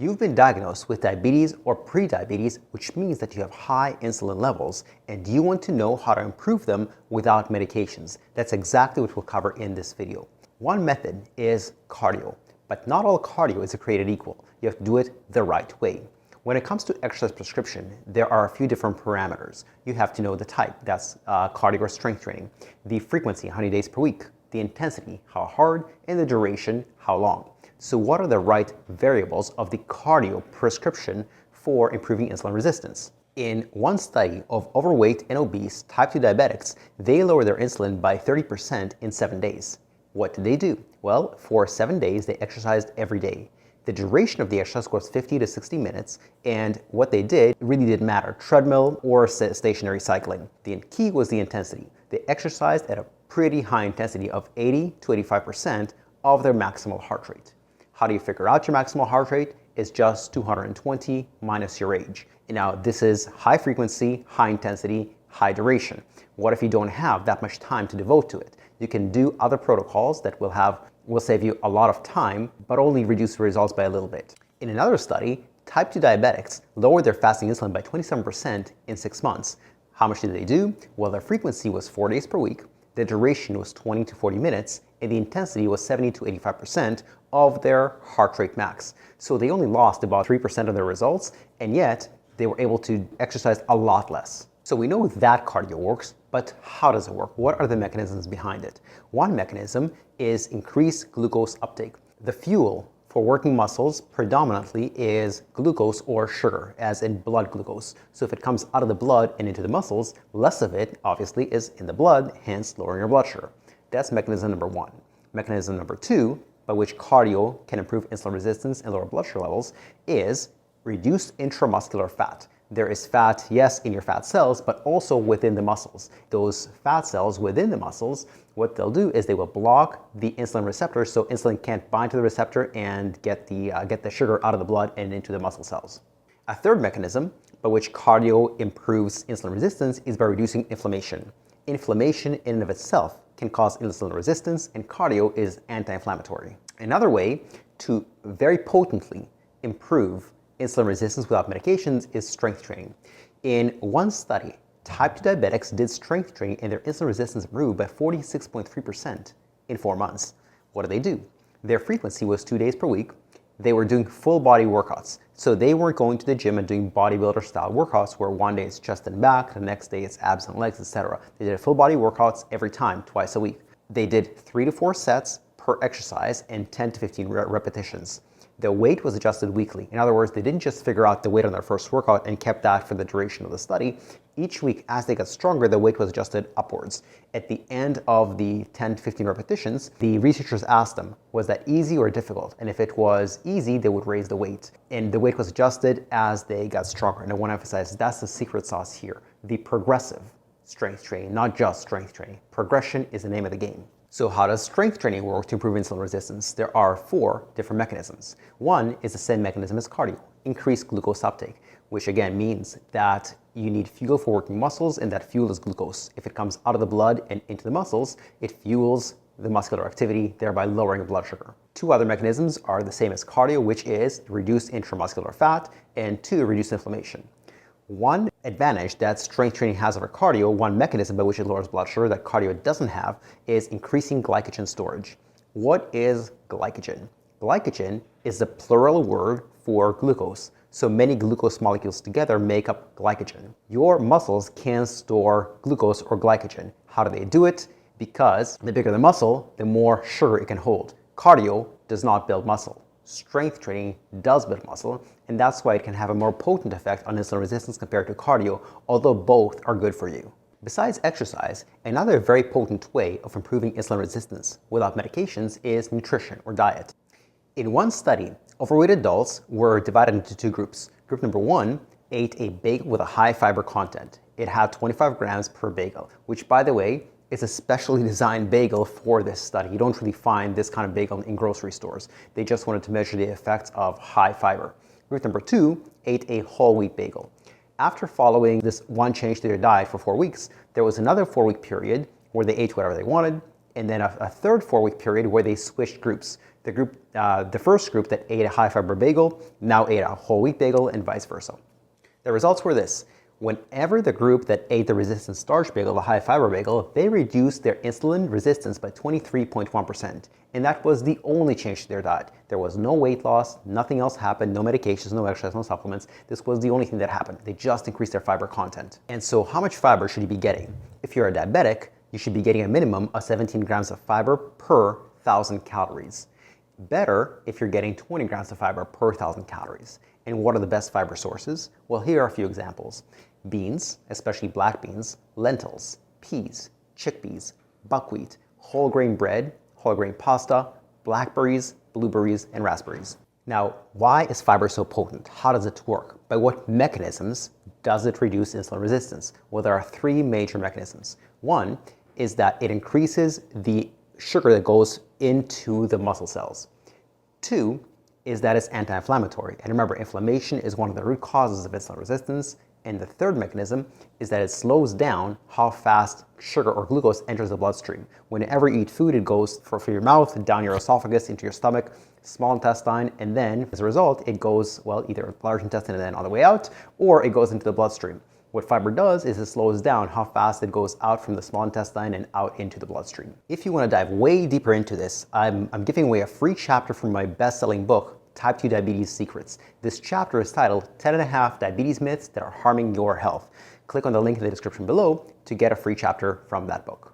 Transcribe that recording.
You've been diagnosed with diabetes or prediabetes, which means that you have high insulin levels and you want to know how to improve them without medications. That's exactly what we'll cover in this video. One method is cardio, but not all cardio is created equal. You have to do it the right way. When it comes to exercise prescription, there are a few different parameters. You have to know the type, that's cardio or strength training, the frequency, how many days per week, the intensity, how hard, and the duration, how long. So what are the right variables of the cardio prescription for improving insulin resistance? In one study of overweight and obese type 2 diabetics, they lowered their insulin by 30% in 7 days. What did they do? Well, for 7 days, they exercised every day. The duration of the exercise was 50 to 60 minutes, and what they did really didn't matter, treadmill or stationary cycling. The key was the intensity. They exercised at a pretty high intensity of 80 to 85% of their maximal heart rate. How do you figure out your maximal heart rate? It's just 220 minus your age. And now this is high frequency, high intensity, high duration. What if you don't have that much time to devote to it? You can do other protocols that will save you a lot of time, but only reduce the results by a little bit. In another study, type 2 diabetics lowered their fasting insulin by 27% in 6 months. How much did they do? Well, their frequency was 4 days per week, the duration was 20 to 40 minutes, and the intensity was 70 to 85% of their heart rate max. So they only lost about 3% of their results, and yet they were able to exercise a lot less. So we know that cardio works, but how does it work? What are the mechanisms behind it? One mechanism is increased glucose uptake. The fuel for working muscles predominantly is glucose or sugar, as in blood glucose. So if it comes out of the blood and into the muscles, less of it obviously is in the blood, hence lowering your blood sugar. That's mechanism number one. Mechanism number two, by which cardio can improve insulin resistance and lower blood sugar levels, is reduced intramuscular fat. There is fat, yes, in your fat cells, but also within the muscles. Those fat cells within the muscles, what they'll do is they will block the insulin receptor so insulin can't bind to the receptor and get the sugar out of the blood and into the muscle cells. A third mechanism by which cardio improves insulin resistance is by reducing inflammation. Inflammation in and of itself can cause insulin resistance, and cardio is anti-inflammatory. Another way to very potently improve insulin resistance without medications is strength training. In one study, type 2 diabetics did strength training and their insulin resistance improved by 46.3% in 4 months. What did they do? Their frequency was 2 days per week. They were doing full body workouts. So they weren't going to the gym and doing bodybuilder style workouts where one day it's chest and back, the next day it's abs and legs, etc. They did full body workouts every time, twice a week. They did 3 to 4 sets per exercise and 10 to 15 repetitions. The weight was adjusted weekly. In other words, they didn't just figure out the weight on their first workout and kept that for the duration of the study. Each week, as they got stronger, the weight was adjusted upwards. At the end of the 10 to 15 repetitions, the researchers asked them, was that easy or difficult? And if it was easy, they would raise the weight. And the weight was adjusted as they got stronger. And I want to emphasize, that's the secret sauce here. The progressive strength training, not just strength training. Progression is the name of the game. So how does strength training work to improve insulin resistance? There are 4 different mechanisms. One is the same mechanism as cardio, increased glucose uptake, which again means that you need fuel for working muscles, and that fuel is glucose. If it comes out of the blood and into the muscles, it fuels the muscular activity, thereby lowering blood sugar. 2 other mechanisms are the same as cardio, which is reduced intramuscular fat, and 2, reduced inflammation. One advantage that strength training has over cardio, one mechanism by which it lowers blood sugar that cardio doesn't have, is increasing glycogen storage. What is glycogen? Glycogen is the plural word for glucose. So many glucose molecules together make up glycogen. Your muscles can store glucose or glycogen. How do they do it? Because the bigger the muscle, the more sugar it can hold. Cardio does not build muscle. Strength training does build muscle, and that's why it can have a more potent effect on insulin resistance compared to cardio, although both are good for you. Besides exercise, another very potent way of improving insulin resistance without medications is nutrition or diet. In one study, overweight adults were divided into 2 groups. Group number 1 ate a bagel with a high fiber content. It had 25 grams per bagel, which, by the way, is a specially designed bagel for this study. You don't really find this kind of bagel in grocery stores. They just wanted to measure the effects of high fiber. Group number 2 ate a whole wheat bagel. After following this one change to their diet for 4 weeks, there was another 4-week period where they ate whatever they wanted, and then a third 4-week period where they switched groups. The first group that ate a high-fiber bagel now ate a whole wheat bagel and vice versa. The results were this. Whenever the group that ate the resistant starch bagel, the high-fiber bagel, they reduced their insulin resistance by 23.1%. And that was the only change to their diet. There was no weight loss, nothing else happened, no medications, no exercise, no supplements. This was the only thing that happened. They just increased their fiber content. And so how much fiber should you be getting? If you're a diabetic, you should be getting a minimum of 17 grams of fiber per 1,000 calories. Better if you're getting 20 grams of fiber per 1,000 calories. And what are the best fiber sources? Well, here are a few examples. Beans, especially black beans, lentils, peas, chickpeas, buckwheat, whole grain bread, whole grain pasta, blackberries, blueberries, and raspberries. Now, why is fiber so potent? How does it work? By what mechanisms does it reduce insulin resistance? Well, there are three major mechanisms. One is that it increases the sugar that goes into the muscle cells. Two is that it's anti-inflammatory. And remember, inflammation is one of the root causes of insulin resistance. And the third mechanism is that it slows down how fast sugar or glucose enters the bloodstream. Whenever you eat food, it goes through your mouth, down your esophagus, into your stomach, small intestine, and then as a result, it goes, well, either large intestine and then on the way out, or it goes into the bloodstream. What fiber does is it slows down how fast it goes out from the small intestine and out into the bloodstream. If you want to dive way deeper into this, I'm giving away a free chapter from my best-selling book, Type 2 Diabetes Secrets. This chapter is titled 10.5 Diabetes Myths That Are Harming Your Health. Click on the link in the description below to get a free chapter from that book.